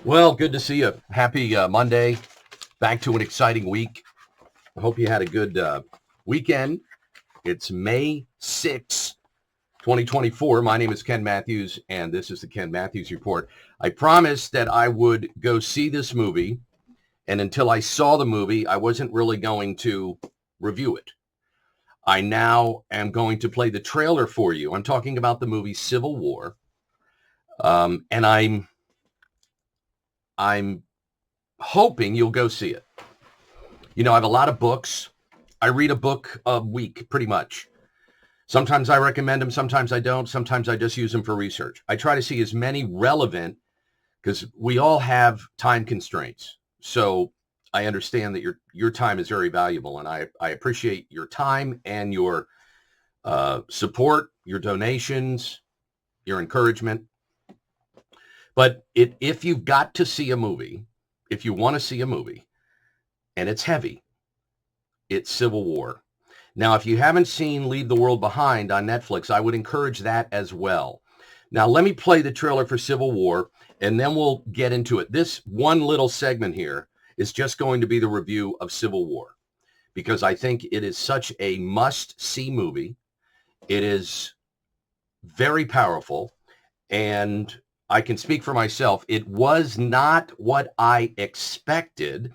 Well, good to see you. Happy Monday. Back to an exciting week. I hope you had a good weekend. It's May 6th, 2024. My name is Ken Matthews, and this is the Ken Matthews Report. I promised that I would go see this movie, and until I saw the movie, I wasn't really going to review it. I now am going to play the trailer for you. I'm talking about the movie Civil War, and I'm hoping you'll go see it. You know, I have a lot of books. I read a book a week, pretty much. Sometimes I recommend them, sometimes I don't. Sometimes I just use them for research. I try to see as many relevant, because we all have time constraints. So I understand that your time is very valuable, and I appreciate your time and your support, your donations, your encouragement. But if you've got to see a movie, if you want to see a movie, and it's heavy, it's Civil War. Now, if you haven't seen Leave the World Behind on Netflix, I would encourage that as well. Now, let me play the trailer for Civil War, and then we'll get into it. This one little segment here is just going to be the review of Civil War, because I think it is such a must-see movie. It is very powerful, and I can speak for myself. It was not what I expected,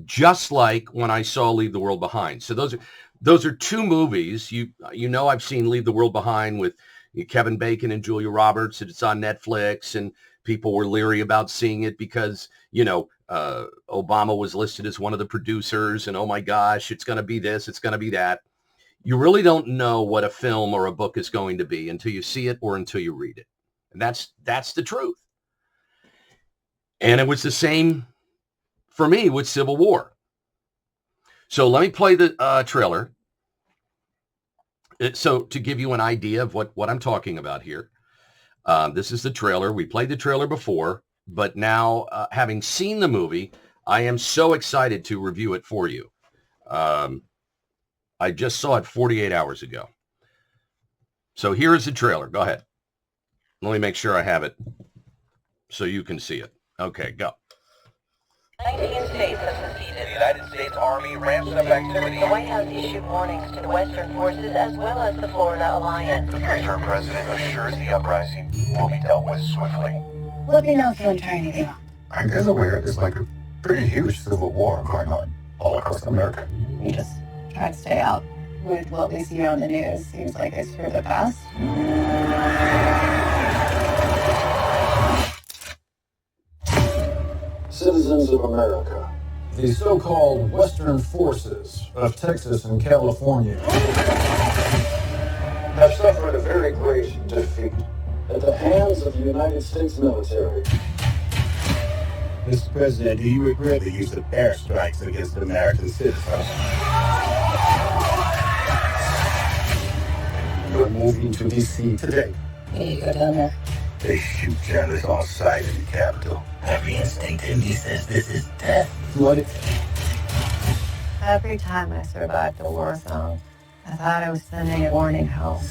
just like when I saw Leave the World Behind. So those are two movies. You know, I've seen Leave the World Behind with Kevin Bacon and Julia Roberts, and it's on Netflix, and people were leery about seeing it because, Obama was listed as one of the producers, and oh my gosh, it's going to be this, it's going to be that. You really don't know what a film or a book is going to be until you see it or until you read it. And that's the truth. And it was the same for me with Civil War. So let me play the trailer. So to give you an idea of what I'm talking about here, this is the trailer. We played the trailer before, but now having seen the movie, I am so excited to review it for you. I just saw it 48 hours ago. So here is the trailer. Go ahead. Let me make sure I have it so you can see it. Okay, go. 19 states have seceded. The United States Army ramps up activity. The White House issued warnings to the Western forces as well as the Florida Alliance. The future president assures the uprising will be dealt with swiftly. Let me know if you want to try anything on. I'm just aware there's like a pretty huge civil war going on all across America. You just try to stay out. With what we see on the news, seems like it's for the best. Citizens of America, the so-called Western forces of Texas and California have suffered a very great defeat at the hands of the United States military. Mr. President, do you regret the use of airstrikes against American citizens? We're moving to D.C. today. Can you go down there? They shoot journalists on sight in the Capitol. Every instinct in me says this is death. What? Every time I survived a war zone, I thought I was sending a warning home.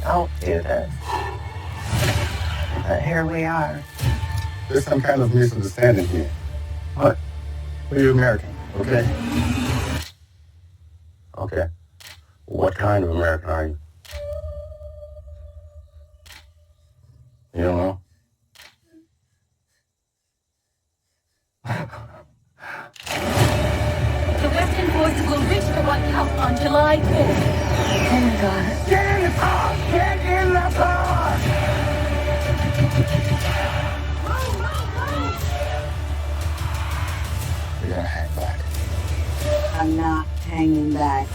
Don't do this. But here we are. There's some kind of misunderstanding here. What? You're American, okay? Okay. What kind of American are you? You don't know? The Western forces will reach the White House on July 4th. Oh my God. Get in the car! Get in the car! You're gonna hang back. I'm not hanging back.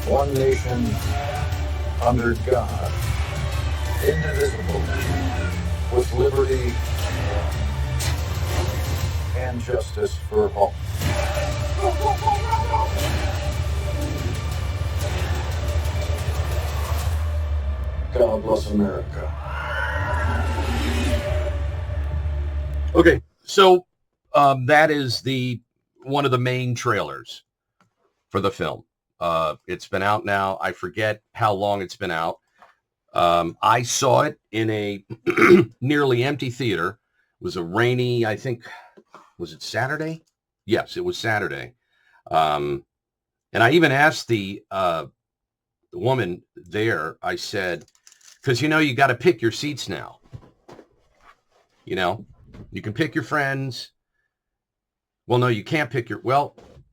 One nation, under God, indivisible, with liberty and justice for all. God bless America. Okay, so that is one of the main trailers for the film. It's been out now. I forget how long it's been out. I saw it in a nearly empty theater was a rainy, I think, was it Saturday? Yes, it was Saturday. And I even asked the woman there, I said, because, you got to pick your seats now. You can pick your friends. Well, no, you can't pick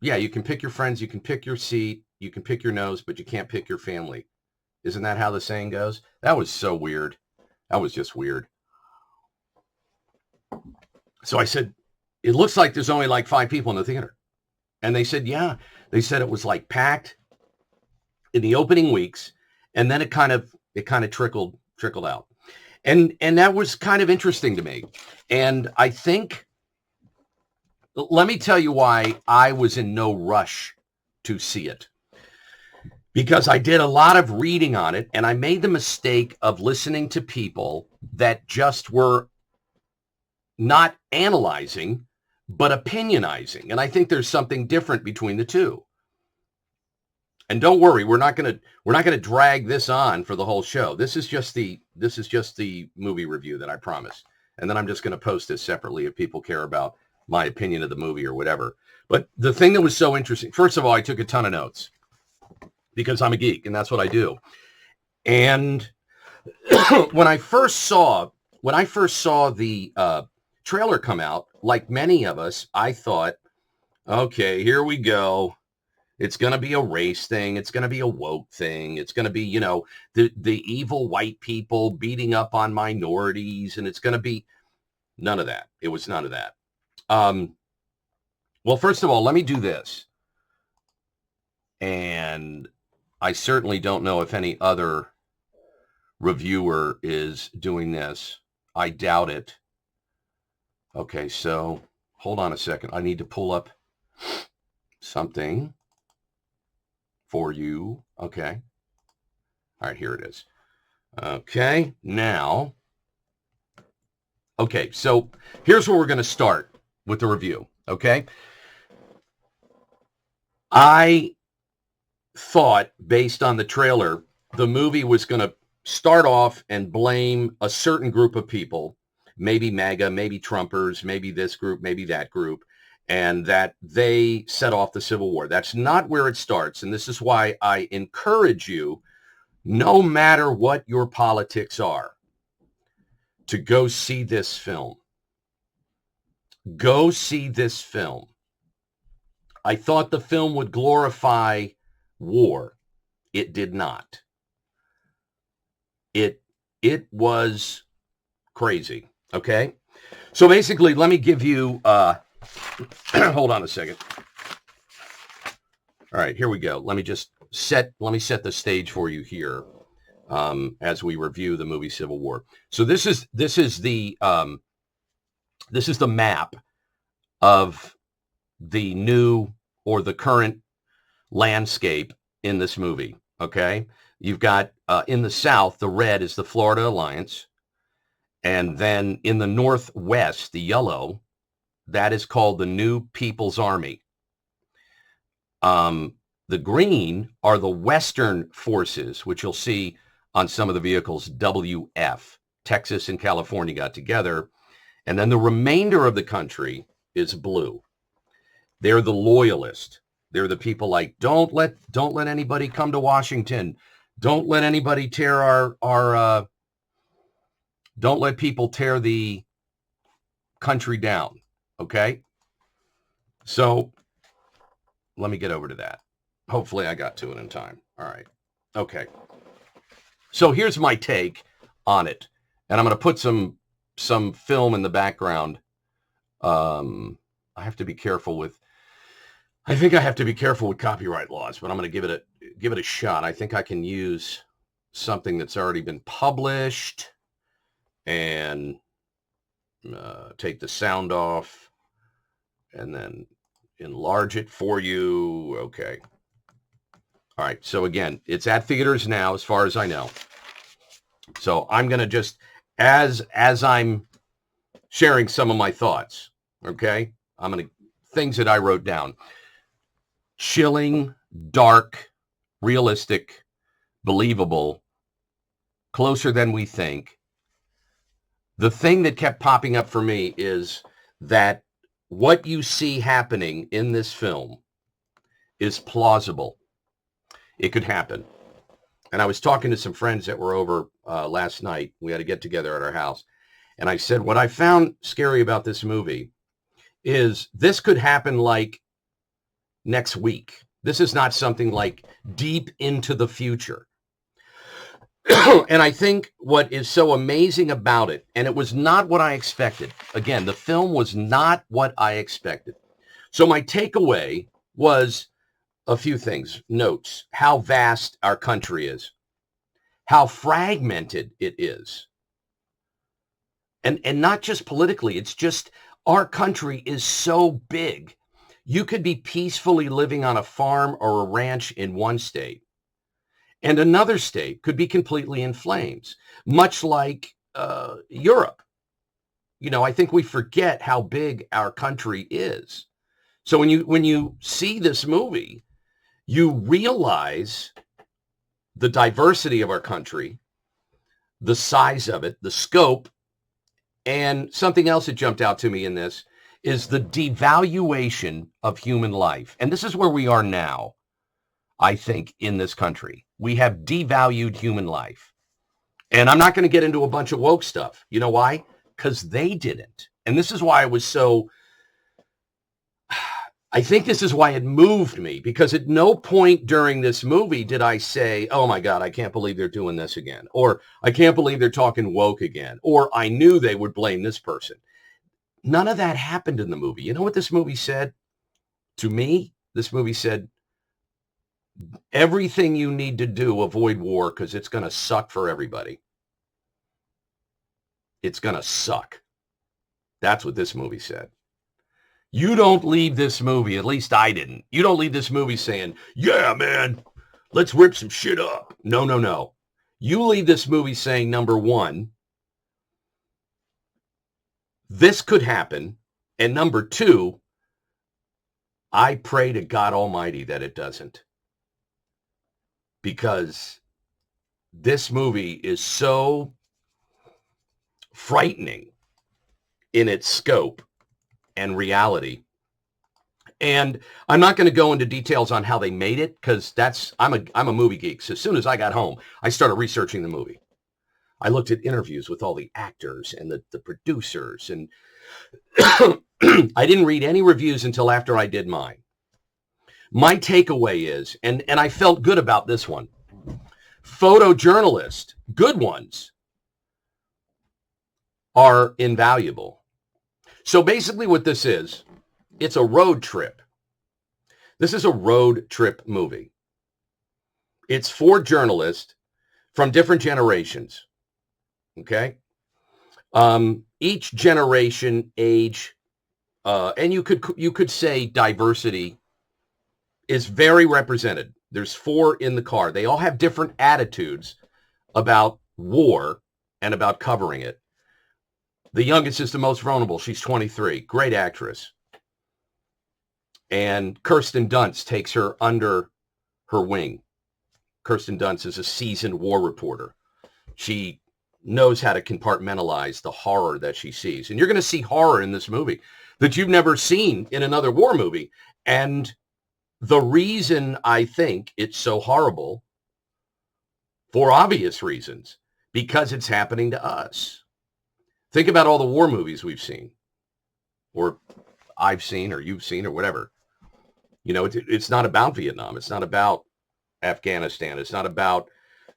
yeah, you can pick your friends. You can pick your seat. You can pick your nose, but you can't pick your family. Isn't that how the saying goes? That was so weird. That was just weird. So I said, it looks like there's only like 5 people in the theater. And they said, yeah. They said it was like packed in the opening weeks. And then it kind of trickled out. And that was kind of interesting to me. And I think, let me tell you why I was in no rush to see it. Because I did a lot of reading on it, and I made the mistake of listening to people that just were not analyzing, but opinionizing. And I think there's something different between the two. And don't worry, we're not going to drag this on for the whole show. This is just the movie review that I promised. And then I'm just going to post this separately if people care about my opinion of the movie or whatever. But the thing that was so interesting, first of all, I took a ton of notes because I'm a geek and that's what I do. And when I first saw the trailer come out, like many of us, I thought, okay, here we go. It's going to be a race thing. It's going to be a woke thing. It's going to be, the evil white people beating up on minorities. And it's going to be none of that. It was none of that. Well, first of all, let me do this. And I certainly don't know if any other reviewer is doing this. I doubt it. Okay, so hold on a second. I need to pull up something for you. Okay. All right, here it is. Okay, now. Okay, so here's where we're going to start with the review. Okay. I thought, based on the trailer, the movie was going to start off and blame a certain group of people, maybe MAGA, maybe Trumpers, maybe this group, maybe that group, and that they set off the Civil War. That's not where it starts. And this is why I encourage you, no matter what your politics are, to go see this film. Go see this film. I thought the film would glorify war. It did not. It was crazy. Okay? So basically, let me give you hold on a second. All right, here we go. Let me set the stage for you here as we review the movie Civil War. So this is the map of the new or the current landscape in this movie. Okay, you've got in the south, the red is the Florida Alliance, and then in the northwest, the yellow, that is called the New People's Army. The green are the Western forces, which you'll see on some of the vehicles, WF. Texas and California got together. And then the remainder of the country is blue. They're the loyalists. They're the people like, don't let anybody come to Washington. Don't let anybody tear don't let people tear the country down. Okay? So let me get over to that. Hopefully I got to it in time. All right. Okay. So here's my take on it. And I'm going to put some film in the background. I have to be careful with copyright laws, but I'm going to give it a shot. I think I can use something that's already been published and take the sound off and then enlarge it for you. Okay. All right. So again, it's at theaters now, as far as I know. So I'm going to just, as I'm sharing some of my thoughts, okay, things that I wrote down. Chilling, dark, realistic, believable, closer than we think, the thing that kept popping up for me is that what you see happening in this film is plausible. It could happen. And I was talking to some friends that were over last night. We had a get together at our house. And I said, what I found scary about this movie is this could happen like next week. This is not something like deep into the future. And I think what is so amazing about it, and it was not what I expected. Again, the film was not what I expected. So my takeaway was a few things, notes, how vast our country is, how fragmented it is. And not just politically, it's just our country is so big. You could be peacefully living on a farm or a ranch in one state, and another state could be completely in flames, much like Europe. You know, I think we forget how big our country is. So when you see this movie, you realize the diversity of our country, the size of it, the scope, and something else that jumped out to me in this is the devaluation of human life. And this is where we are now, I think, in this country. We have devalued human life. And I'm not going to get into a bunch of woke stuff. You know why? Because they didn't. And this is why I was so, I think this is why it moved me, because at no point during this movie did I say, oh my God, I can't believe they're doing this again. Or I can't believe they're talking woke again. Or I knew they would blame this person. None of that happened in the movie. You know what this movie said? To me, this movie said, everything you need to do, avoid war, because it's going to suck for everybody. It's going to suck. That's what this movie said. You don't leave this movie, at least I didn't. You don't leave this movie saying, yeah, man, let's rip some shit up. No, no, no. You leave this movie saying, number one, this could happen. And number two, I pray to God Almighty that it doesn't. Because this movie is so frightening in its scope and reality. And I'm not going to go into details on how they made it, because I'm a movie geek. So as soon as I got home, I started researching the movie. I looked at interviews with all the actors and the producers, and I didn't read any reviews until after I did mine. My takeaway is, and I felt good about this one, photojournalists, good ones, are invaluable. So basically what this is, it's a road trip. This is a road trip movie. It's 4 journalists from different generations. Okay? Each generation, age, and you could say diversity is very represented. There's 4 in the car. They all have different attitudes about war and about covering it. The youngest is the most vulnerable. She's 23. Great actress. And Kirsten Dunst takes her under her wing. Kirsten Dunst is a seasoned war reporter. She knows how to compartmentalize the horror that she sees. And you're going to see horror in this movie that you've never seen in another war movie. And the reason I think it's so horrible, for obvious reasons, because it's happening to us. Think about all the war movies we've seen, or I've seen, or you've seen, or whatever. You know, it's not about Vietnam. It's not about Afghanistan. It's not about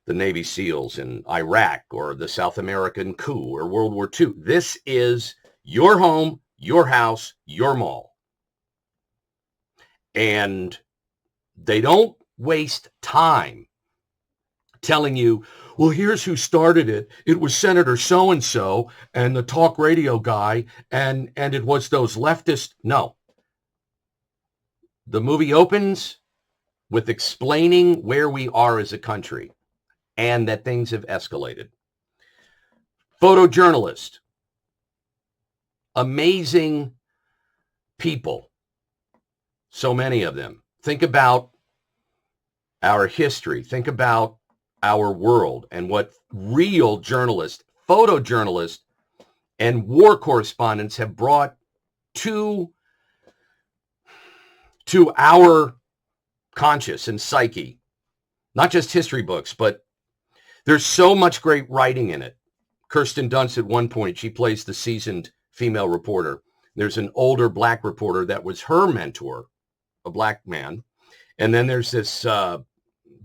the Navy SEALs in Iraq or the South American coup or World War II. This is your home, your house, your mall. And they don't waste time telling you, well, here's who started it. It was Senator so-and-so and the talk radio guy, and it was those leftist. No. The movie opens with explaining where we are as a country and that things have escalated. Photojournalist. Amazing people. So many of them. Think about our history. Think about our world and what real journalists, photojournalists, and war correspondents have brought to our conscious and psyche, not just history books, but there's so much great writing in it. Kirsten Dunst, at one point, she plays the seasoned female reporter. There's an older black reporter that was her mentor, a black man. And then there's this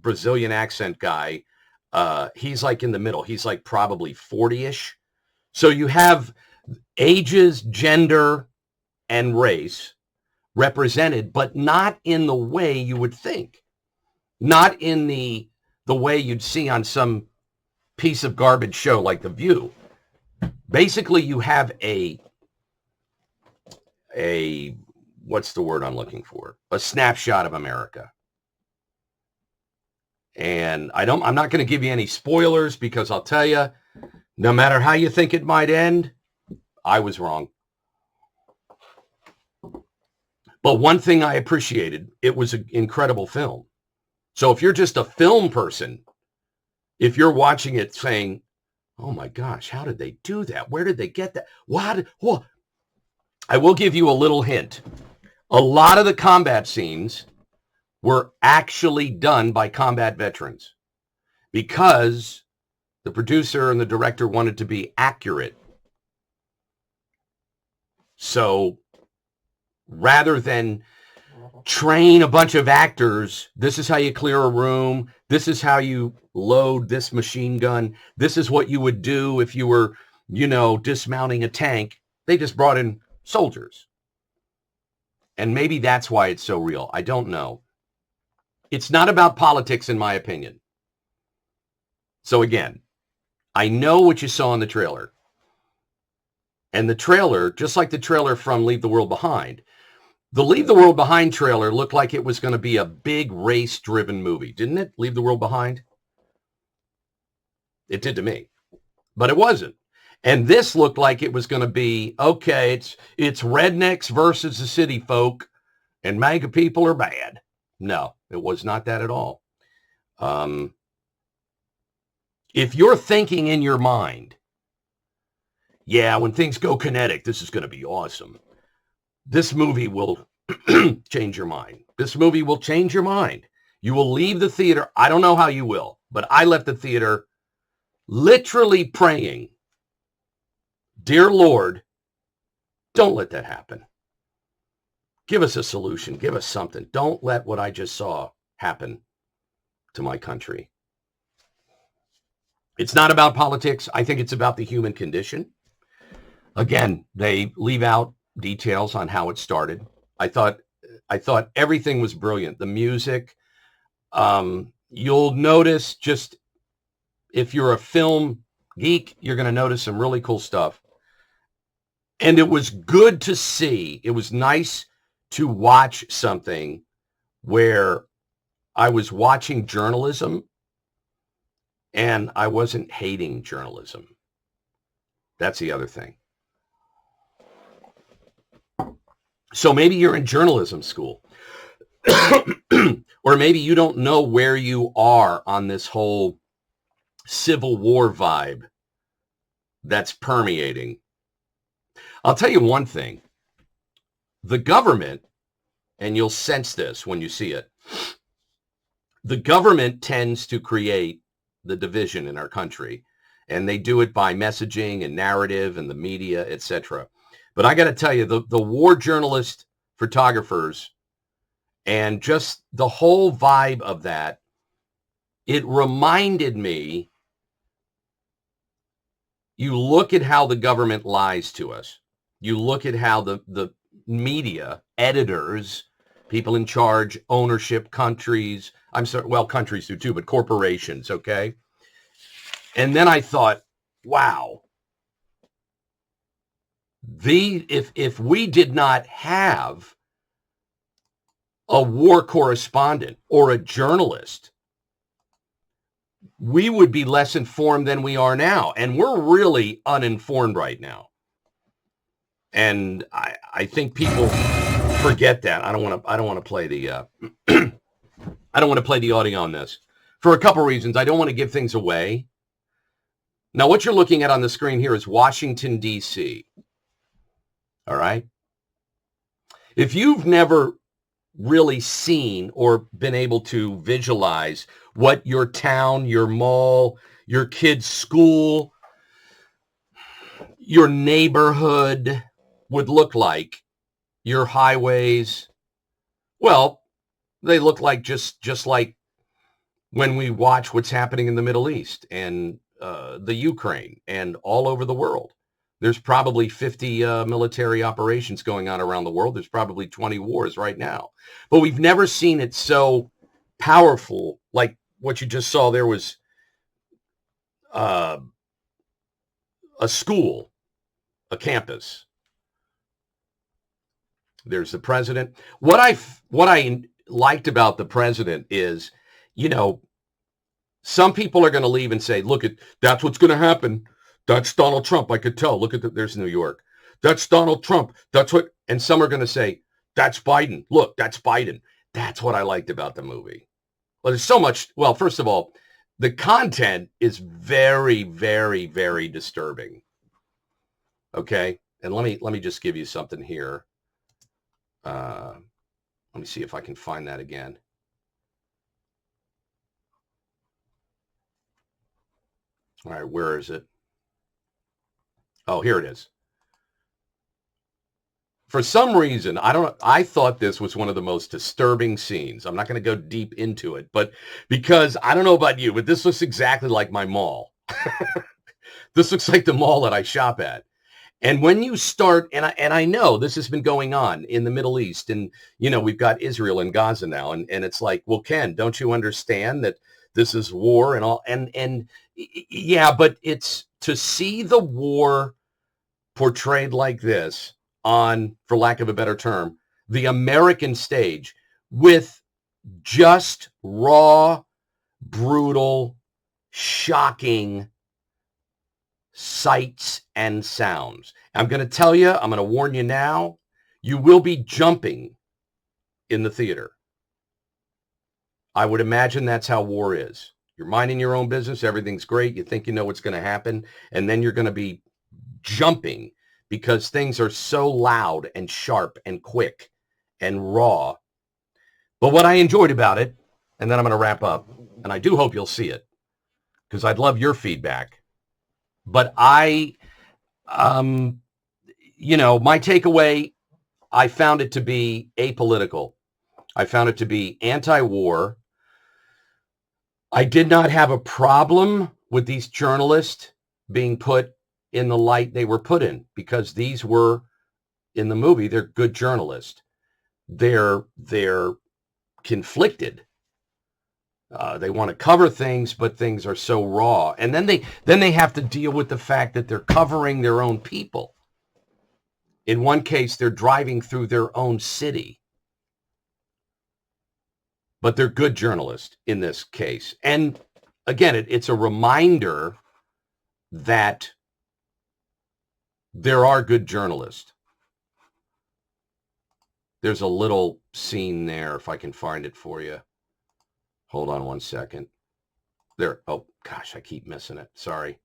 Brazilian accent guy. He's like in the middle. He's like probably 40-ish. So you have ages, gender, and race represented, but not in the way you would think. Not in the way you'd see on some piece of garbage show like The View. Basically, you have a what's the word I'm looking for? A snapshot of America. And I'm not going to give you any spoilers, because I'll tell you, no matter how you think it might end, I was wrong. But one thing I appreciated, it was an incredible film. So if you're just a film person, if you're watching it saying, oh my gosh, how did they do that? Where did they get that? What? I will give you a little hint. A lot of the combat scenes were actually done by combat veterans, because the producer and the director wanted to be accurate. So rather than train a bunch of actors, this is how you clear a room, this is how you load this machine gun, this is what you would do if you were, dismounting a tank. They just brought in soldiers. And maybe that's why it's so real. I don't know. It's not about politics, in my opinion. So again, I know what you saw in the trailer. And the trailer, just like the trailer from Leave the World Behind, the Leave the World Behind trailer looked like it was going to be a big race-driven movie, didn't it? Leave the World Behind? It did to me. But it wasn't. And this looked like it was going to be, okay, it's rednecks versus the city folk, and MAGA people are bad. No, it was not that at all. If you're thinking in your mind, yeah, when things go kinetic, this is going to be awesome, this movie will change your mind. This movie will change your mind. You will leave the theater. I don't know how you will, but I left the theater literally praying, dear Lord, don't let that happen. Give us a solution. Give us something. Don't let what I just saw happen to my country. It's not about politics. I think it's about the human condition. Again, they leave out details on how it started. I thought everything was brilliant. The music, you'll notice, just if you're a film geek, you're going to notice some really cool stuff. And it was good to see. It was nice to watch something where I was watching journalism and I wasn't hating journalism. That's the other thing. So maybe you're in journalism school, or maybe you don't know where you are on this whole Civil War vibe that's permeating. I'll tell you one thing. The government, and you'll sense this when you see it, the government tends to create the division in our country, and they do it by messaging and narrative and the media, etc. But I got to tell you, the war journalist photographers and just the whole vibe of that, it reminded me, you look at how the government lies to us. You look at how the media, editors, people in charge, ownership, countries, I'm sorry, well, countries do too, but corporations, okay? And then I thought, wow, if we did not have a war correspondent or a journalist, we would be less informed than we are now. And we're really uninformed right now. And I think people forget that. I don't want to play the I don't want to play the audio on this for a couple reasons. I don't want to give things away. Now, what you're looking at on the screen here is Washington, D.C. All right. If you've never really seen or been able to visualize what your town, your mall, your kid's school, your neighborhood would look like, your highways, well, they look like just like when we watch what's happening in the Middle East and the Ukraine and all over the world. There's probably 50 military operations going on around the world. There's probably 20 wars right now. But we've never seen it so powerful like what you just saw. There was a school, a campus. There's the president. What I liked about the president is, some people are going to leave and say, look, that's what's going to happen. That's Donald Trump. I could tell. Look at there's New York. That's Donald Trump. That's what, and some are going to say, that's Biden. Look, that's Biden. That's what I liked about the movie. Well, there's so much. Well, first of all, the content is very, very, very disturbing. Okay. And let me just give you something here. Let me see if I can find that again. All right, where is it? Oh, here it is. For some reason, I thought this was one of the most disturbing scenes. I'm not going to go deep into it, but because I don't know about you, but this looks exactly like my mall. This looks like the mall that I shop at. And when you start, and I know this has been going on in the Middle East, and, we've got Israel and Gaza now, and it's like, well, Ken, don't you understand that this is war and all? And yeah, but it's to see the war portrayed like this on, for lack of a better term, the American stage with just raw, brutal, shocking sights and sounds. I'm going to tell you, I'm going to warn you now, you will be jumping in the theater. I would imagine that's how war is. You're minding your own business. Everything's great. You think you know what's going to happen. And then you're going to be jumping because things are so loud and sharp and quick and raw. But what I enjoyed about it, and then I'm going to wrap up, and I do hope you'll see it because I'd love your feedback. But my takeaway, I found it to be apolitical. I found it to be anti-war. I did not have a problem with these journalists being put in the light they were put in because these were, in the movie, they're good journalists. They're conflicted. They want to cover things, but things are so raw. And then they have to deal with the fact that they're covering their own people. In one case, they're driving through their own city. But they're good journalists in this case. And again, it's a reminder that there are good journalists. There's a little scene there, if I can find it for you. Hold on one second. There. Oh, gosh, I keep missing it. Sorry.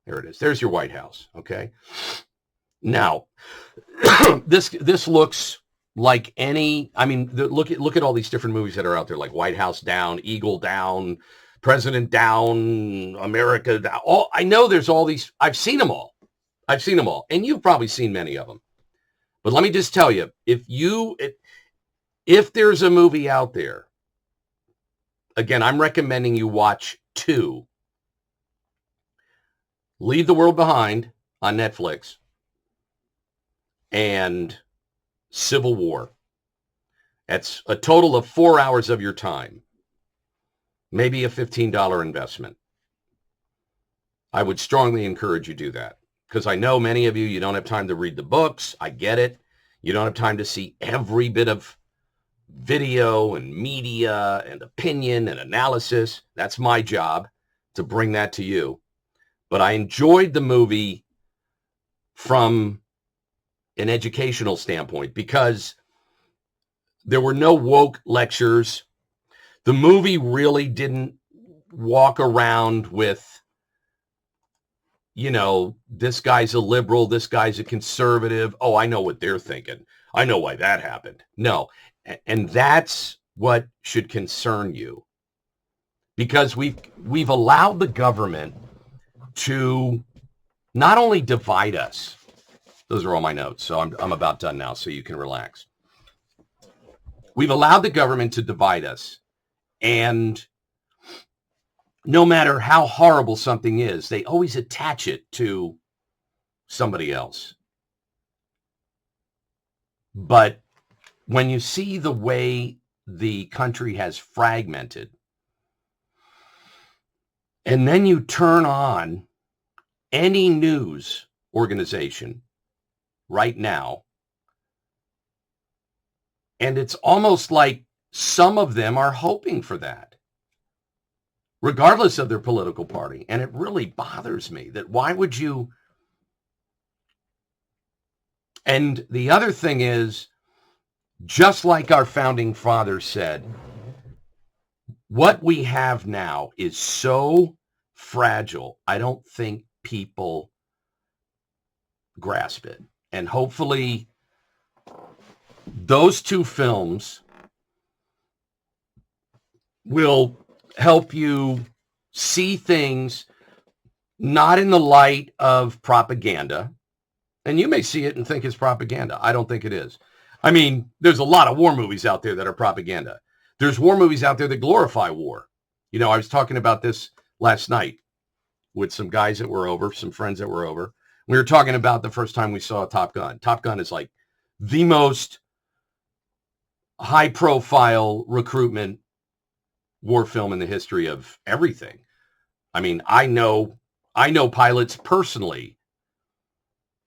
There it is. There's your White House. Okay. Now, this looks like any, look at all these different movies that are out there, like White House Down, Eagle Down, President Down, America Down. I know there's all these. I've seen them all. And you've probably seen many of them. But let me just tell you, if there's a movie out there, again, I'm recommending you watch 2. Leave the World Behind on Netflix and Civil War. That's a total of 4 hours of your time. Maybe a $15 investment. I would strongly encourage you to do that because I know many of you don't have time to read the books. I get it. You don't have time to see every bit of video and media and opinion and analysis. That's my job to bring that to you. But I enjoyed the movie from an educational standpoint because there were no woke lectures. The movie really didn't walk around with this guy's a liberal, this guy's a conservative. Oh, I know what they're thinking. I know why that happened. No. And that's what should concern you, because we've allowed the government to not only divide us. Those are all my notes, so I'm about done now, so you can relax. We've allowed the government to divide us, and no matter how horrible something is, they always attach it to somebody else. But when you see the way the country has fragmented, and then you turn on any news organization right now, and it's almost like some of them are hoping for that, regardless of their political party. And it really bothers me that why would you? And the other thing is, just like our founding fathers said, what we have now is so fragile. I don't think people grasp it. And hopefully those two films will help you see things not in the light of propaganda. And you may see it and think it's propaganda. I don't think it is. I mean, there's a lot of war movies out there that are propaganda. There's war movies out there that glorify war. I was talking about this last night with some guys that were over, some friends that were over. We were talking about the first time we saw Top Gun. Top Gun is like the most high-profile recruitment war film in the history of everything. I mean, I know pilots personally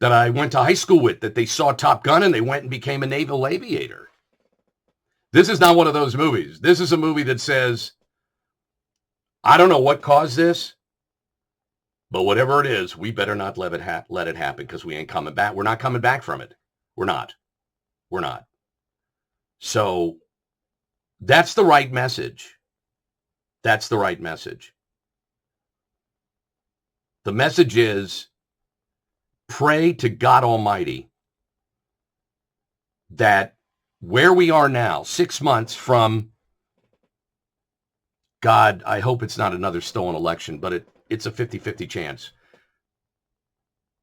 that I went to high school with, that they saw Top Gun and they went and became a naval aviator. This is not one of those movies. This is a movie that says, I don't know what caused this, but whatever it is, we better not let it happen, because we ain't coming back. We're not coming back from it. We're not. So that's the right message. That's the right message. The message is, pray to God Almighty that where we are now, 6 months from, God, I hope it's not another stolen election, but it's a 50-50 chance.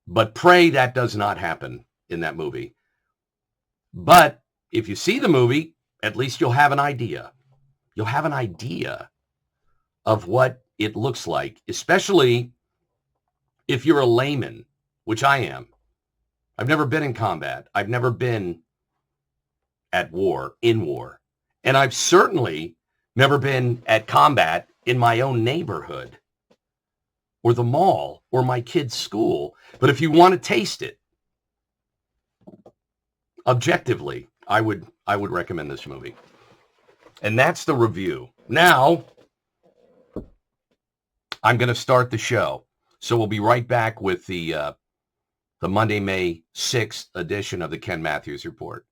But pray that does not happen in that movie. But if you see the movie, at least you'll have an idea. You'll have an idea of what it looks like, especially if you're a layman, which I am. I've never been in combat. I've never been at war, in war. And I've certainly never been at combat in my own neighborhood or the mall or my kid's school. But if you want to taste it, objectively, I would recommend this movie. And that's the review. Now, I'm going to start the show. So we'll be right back with the Monday, May 6th edition of the Ken Matthews Report.